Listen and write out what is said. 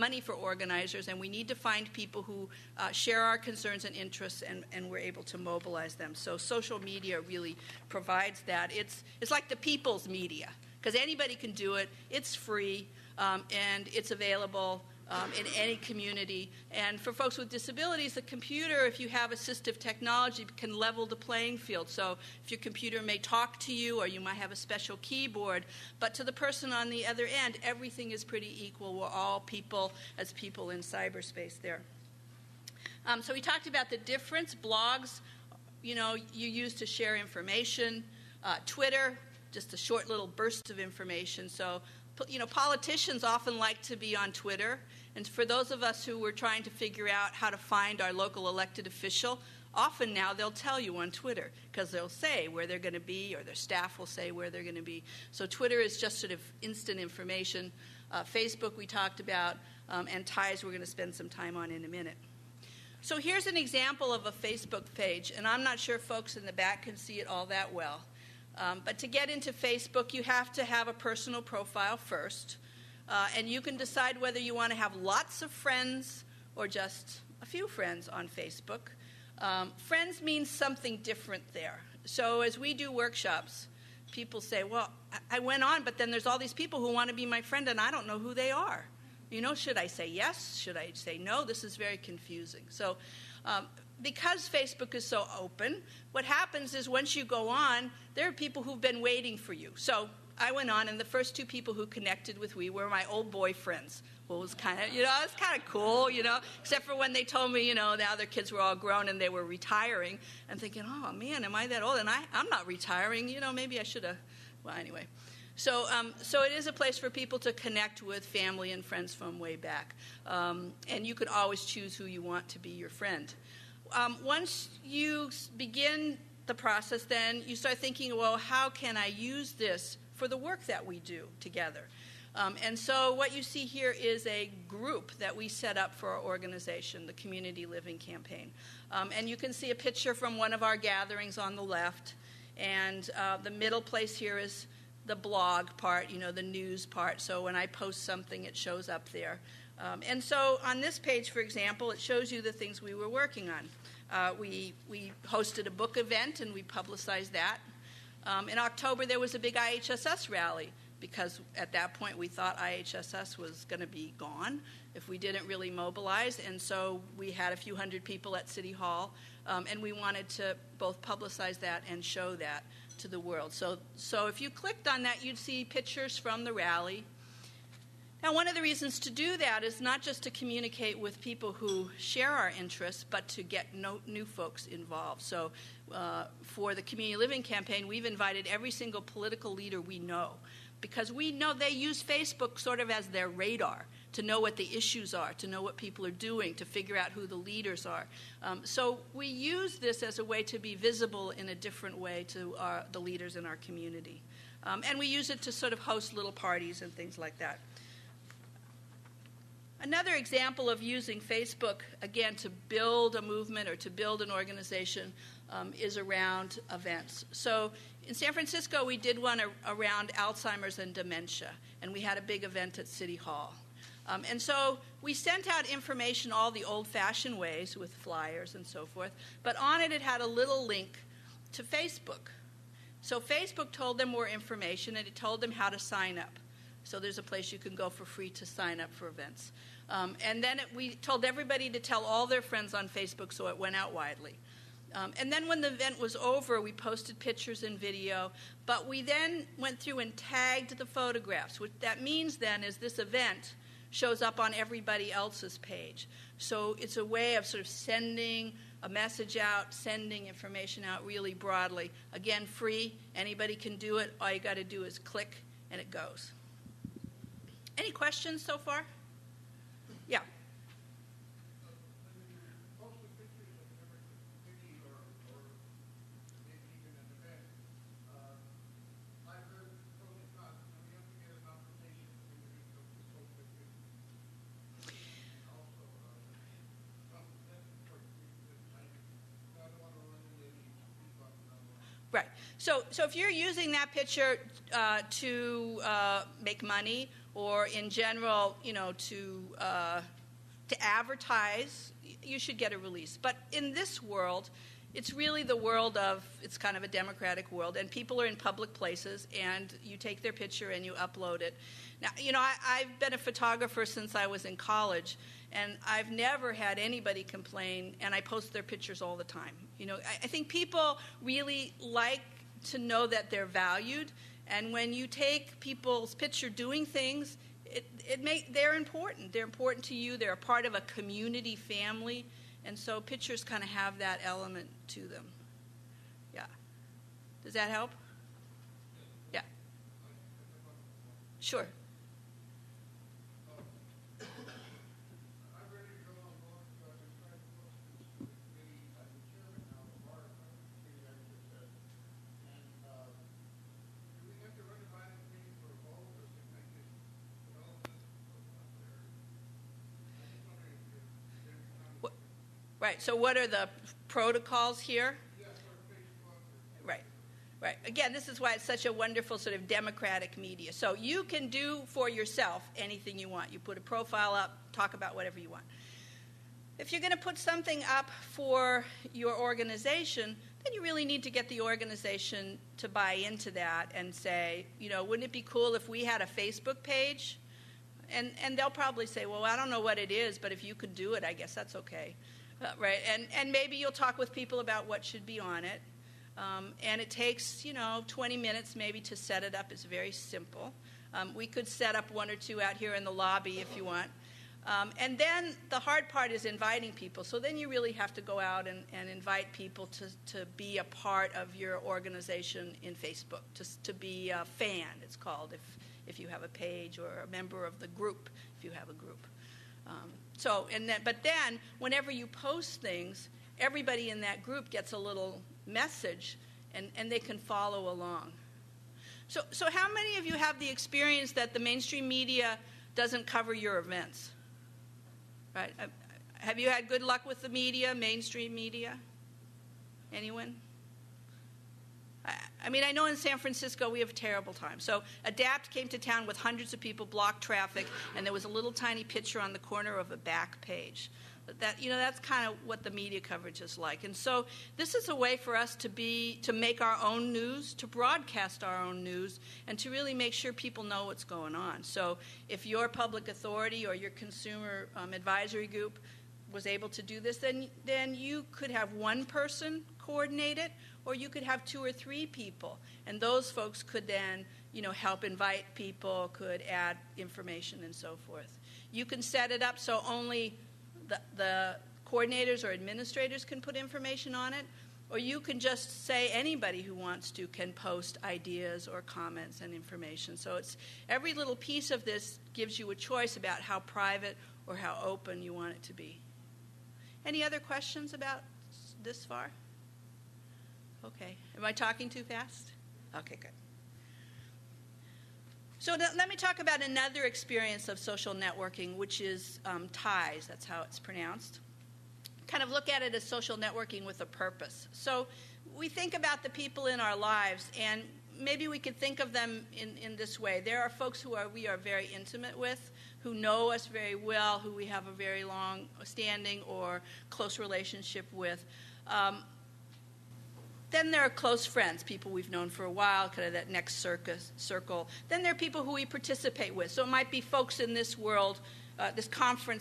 money for organizers, and we need to find people who share our concerns and interests, and we're able to mobilize them. So social media really provides that. It's like the people's media, because anybody can do it. It's free, and it's available in any community. And for folks with disabilities, the computer, if you have assistive technology, can level the playing field. So if your computer may talk to you, or you might have a special keyboard, but to the person on the other end, everything is pretty equal. We're all people as people in cyberspace there. So we talked about the difference. Blogs, you use to share information. Twitter, just a short little burst of information. So politicians often like to be on Twitter, and for those of us who were trying to figure out how to find our local elected official, often now they'll tell you on Twitter, because they'll say where they're going to be, or their staff will say where they're going to be. So Twitter is just sort of instant information. Facebook we talked about, and ties we're going to spend some time on in a minute. So here's an example of a Facebook page, and I'm not sure folks in the back can see it all that well. But to get into Facebook, you have to have a personal profile first, and you can decide whether you want to have lots of friends or just a few friends on Facebook. Friends means something different there. So as we do workshops, people say, well, I went on, but then there's all these people who want to be my friend, and I don't know who they are. Should I say yes? Should I say no? This is very confusing. So because Facebook is so open, what happens is once you go on, there are people who've been waiting for you. So I went on, and the first two people who connected with me were my old boyfriends. Well, it was kind of, cool, except for when they told me, now their kids were all grown and they were retiring. I'm thinking, oh man, am I that old? And I'm not retiring, maybe I should have. Well, anyway. So it is a place for people to connect with family and friends from way back. And you can always choose who you want to be your friend. Once you begin the process, then you start thinking, well, how can I use this for the work that we do together? And so what you see here is a group that we set up for our organization, the Community Living Campaign. And you can see a picture from one of our gatherings on the left. And the middle place here is the blog part, the news part. So when I post something, it shows up there. And so on this page, for example, it shows you the things we were working on. We hosted a book event, and we publicized that. In October, there was a big IHSS rally, because at that point we thought IHSS was going to be gone if we didn't really mobilize. And so we had a few hundred people at City Hall, and we wanted to both publicize that and show that to the world. So if you clicked on that, you'd see pictures from the rally. Now, one of the reasons to do that is not just to communicate with people who share our interests, but to get new folks involved. So for the Community Living Campaign, we've invited every single political leader we know, because we know they use Facebook sort of as their radar to know what the issues are, to know what people are doing, to figure out who the leaders are. So we use this as a way to be visible in a different way to the leaders in our community. And we use it to sort of host little parties and things like that. Another example of using Facebook, again, to build a movement or to build an organization is around events. So in San Francisco, we did one around Alzheimer's and dementia, and we had a big event at City Hall. And so we sent out information all the old-fashioned ways with flyers and so forth, but on it had a little link to Facebook. So Facebook told them more information, and it told them how to sign up. So there's a place you can go for free to sign up for events. And then we told everybody to tell all their friends on Facebook, so it went out widely. And then when the event was over, we posted pictures and video, but we then went through and tagged the photographs. What that means then is this event shows up on everybody else's page. So it's a way of sort of sending a message out, sending information out really broadly. Again, free. Anybody can do it. All you got to do is click, and it goes. Any questions so far? Yeah. Right. So if you're using that picture to make money or in general, to advertise, you should get a release. But in this world, it's really the world of, it's kind of a democratic world, and people are in public places, and you take their picture and you upload it. Now, I've been a photographer since I was in college, and I've never had anybody complain, and I post their pictures all the time. I think people really like to know that they're valued, and when you take people's picture doing things, they're important. They're important to you. They're a part of a community family. And so pictures kind of have that element to them. Yeah. Does that help? Yeah. Sure. Right, so what are the protocols here? Right. Again, this is why it's such a wonderful sort of democratic media. So you can do for yourself anything you want. You put a profile up, talk about whatever you want. If you're going to put something up for your organization, then you really need to get the organization to buy into that and say, wouldn't it be cool if we had a Facebook page? And they'll probably say, well, I don't know what it is, but if you could do it, I guess that's okay. Right, and maybe you'll talk with people about what should be on it. And it takes, 20 minutes maybe to set it up. It's very simple. We could set up one or two out here in the lobby if you want. And then the hard part is inviting people. So then you really have to go out and invite people to be a part of your organization in Facebook, to be a fan, it's called, if you have a page, or a member of the group, if you have a group. But then, whenever you post things, everybody in that group gets a little message, and they can follow along. So how many of you have the experience that the mainstream media doesn't cover your events? Right? Have you had good luck with the media, mainstream media? Anyone? I know in San Francisco we have a terrible time. So ADAPT came to town with hundreds of people, blocked traffic, and there was a little tiny picture on the corner of a back page. But that's kind of what the media coverage is like. And so this is a way for us to make our own news, to broadcast our own news, and to really make sure people know what's going on. So if your public authority or your consumer advisory group was able to do this, then you could have one person coordinate it, or you could have 2 or 3 people, and those folks could then, help invite people, could add information and so forth. You can set it up so only the coordinators or administrators can put information on it, or you can just say anybody who wants to can post ideas or comments and information. So it's every little piece of this gives you a choice about how private or how open you want it to be. Any other questions about this far? Okay. Am I talking too fast? Okay, good. So let me talk about another experience of social networking, which is ties. That's how it's pronounced. Kind of look at it as social networking with a purpose. So we think about the people in our lives, and maybe we could think of them in this way. There are folks who we are very intimate with, who know us very well, who we have a very long standing or close relationship with. Then there are close friends, people we've known for a while, kind of that next circle. Then there are people who we participate with. So it might be folks in this world, this conference